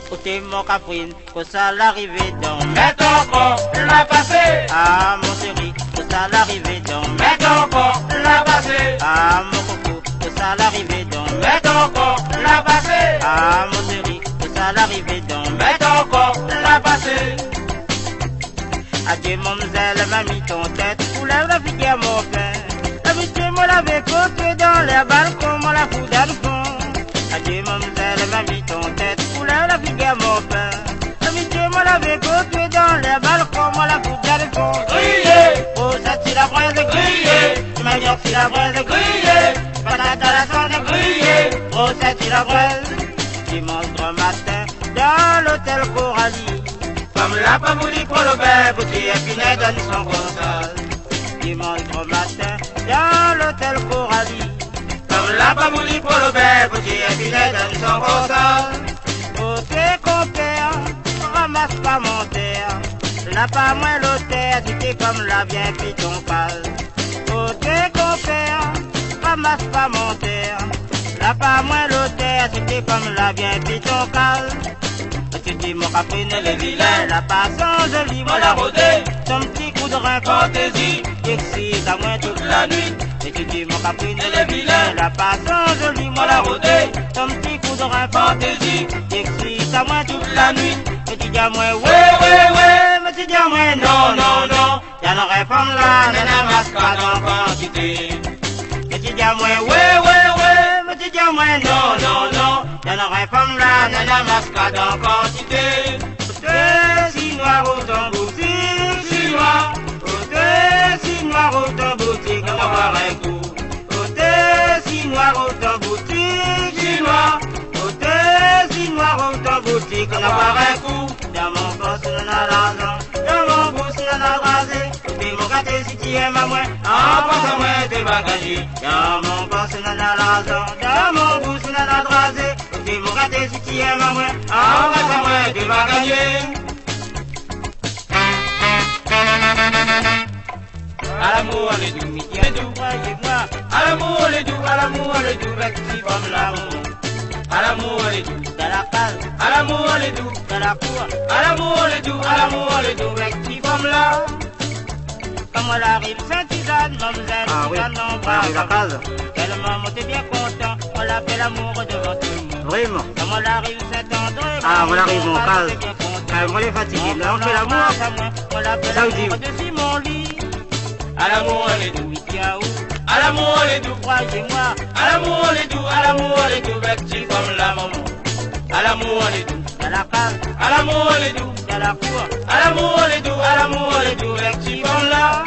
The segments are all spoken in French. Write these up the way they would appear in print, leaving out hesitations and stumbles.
Côté mon caprine, que ça l'arrivée dans. Mais ton corps l'a passé. Ah mon chéri, que ça l'arrivée dans. Mais ton corps l'a passé. Ah mon coco, que ça l'arrivée dans. Mais ton corps l'a passé. Ah mon chéri, que ça l'arrivée dans. Mais ton corps l'a passé. Adieu mademoiselle, m'a mis ton tête, soulève la fille à mon père. L'habitude me l'avait côté dans les balcons, moi la fout dans le fond. Adieu mademoiselle, m'a mis ton tête, soulève la fille à mon père. L'habitude me l'avait côté dans les balcons, moi la fout dans le fond. Grillé, Oh ça c'est la braise grillée, tu m'as dit c'est la braise grillée. Patate à la sonne grillée, oh ça c'est la braise. Dimanche matin, dans l'hôtel Coralie. comme l'a pas voulu pour le bain, boutique et Pinay donne son console. Dimanche matin, dans l'hôtel Coralie. Comme l'a pas voulu pour le bain, boutique et Pinay donne son console. Oh tes compères, ramasse pas mon terre. Là pas moins l'hôtel, c'était comme la bien puis ton pal. Oh tes compères, ramasse pas mon terre. Là pas moins l'hôtel, c'était comme la bien puis ton cal. Tu dis mon caprine les vilains, la passant jolie, moi la rodée. Ton petit coup de rein fantaisie, excite à moi toute la nuit. Et tu dis mon caprine les vilains, la passant jolie, moi la rodée. Ton petit coup de rein fantaisie, excite à moi toute la nuit. Et tu dis à moi ouais, mais tu dis à moi non. Y'a une réforme là, nana mascade en quantité. Et tu dis à moi ouais, mais tu dis à moi non. Y'a une réforme là, nana mascade en quantité. Si noir autant boutique, si noir. Si noir autant boutique, on va voir un coup. Si noir autant boutique, si noir. Si noir autant boutique, on va voir un coup. Dans mon poste, on a l'argent. Dans mon bourse, on a rasé. Mais mon gâté, si tu aimes à moi, en pensant moi, t'es bagagé. Dans mon poste, on a l'argent. Dans mon bourse, on a rasé. Mais mon gâté, si tu aimes à moi, en pensant moi, t'es bagagé. À l'amour, les doux, les doux, Croyez-moi, à l'amour, les doux, vêtis comme l'amour. À l'amour, les doux, dans la case, à l'amour, les doux, dans la cour, à l'amour, les doux, vêtis comme là. comme elle arrive Saint-Isane, mademoiselle, Ah oui, Suzanne on l'embrasse. arrive la case. Tellement on était bien content, on l'appelle l'amour devant tout le monde. Vraiment. Comme on arrive Saint-André, Ah, on arrive en case. était bien content. Ah, on est fatigué. Là, on fait l'amour. On l'appelle Ça vous dit. l'amour dessus mon lit. À l'amour, les doux, Tiens où, à l'amour, les doux, croyez-moi, à l'amour, les doux, vêtis comme la maman. À l'amour, les doux, dans la case, à l'amour, les doux, dans la cour, à l'amour, les doux, vêtis comme là.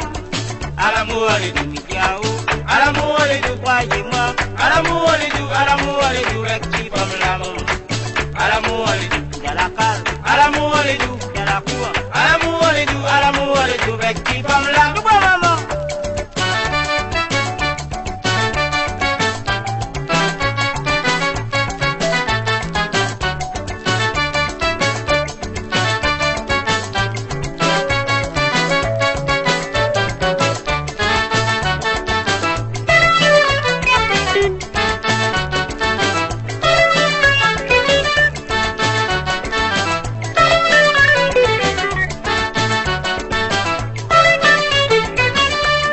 À l'amour, les doux, tiens où, à l'amour, les doux, croyez-moi, à l'amour, les doux, vêtis comme la maman. À l'amour, les doux, dans la case, à l'amour, les doux, dans la cour, à l'amour, les doux, vêtis comme là. tout bon maman.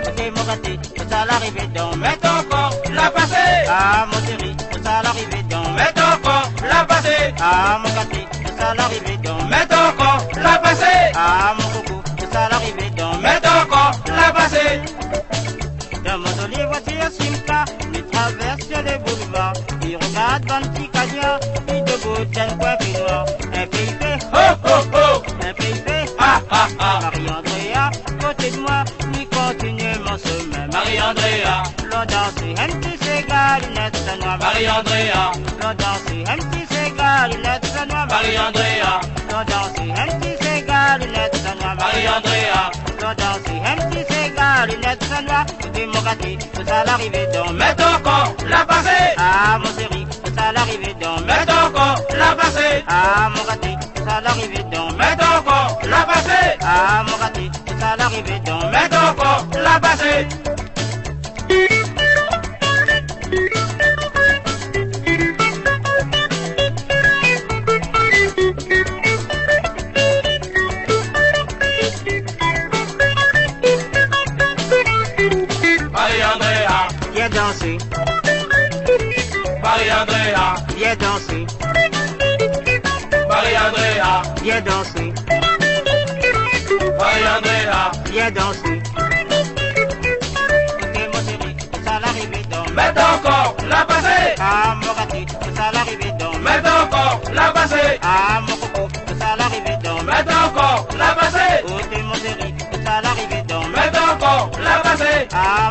Côté mon gâté, que ça l'arrivée dans. Mais ton corps l'a passé, Ah mon chéri, que ça l'arrivée dans. mais ton corps l'a passé, Ah mon gâté, que ça l'arrivée dans. mais ton corps l'a passé, Ah mon coco, que ça l'arrivée dans. mais ton corps l'a passé. Dans mon joli voiture Simca, il traverse les boulevards. Il regarde dans le petit cagnard, il debout d'un coin noir. Un pays fait, Oh oh oh, un pays fait. ah ah ah. Marie-Andréa, côté de moi, lui continue mon chemin. Marie-Andréa, L'on danse, un petit cigare, il est sa noix. Marie-Andréa, L'on danse, un petit cigare, il est sa noix. Marie-Andréa, L'on danse, un petit cigare, il est sa noix. Marie-Andréa, L'on danse, un petit cigare, il est sa noix. Côté mon gâté, que ça l'arrivée dans. mais ton corps l'a passé, Ah mon chéri, que ça l'arrivée dans. mais ton corps l'a passé, Ah mon gâté, que ça l'arrivée dans. mais ton corps l'a passé, Ah mon gâté, que ça l'arrivée dans. mais ton corps l'a passé. Marie-Andréa, viens danser, Marie-Andréa, viens danser, Marie-Andréa, viens danser, Marie-Andréa, viens danser. Ok, mon chéri, ça l'arrivée donc. mets encore la passée, Ah, mon gâté, ça l'arrivée donc. mets encore la passée, Ah, mon coco, ça l'arrivée donc. mets encore la passée, Ok, mon chéri, ça l'arrivée donc. mets encore la passée, Ah,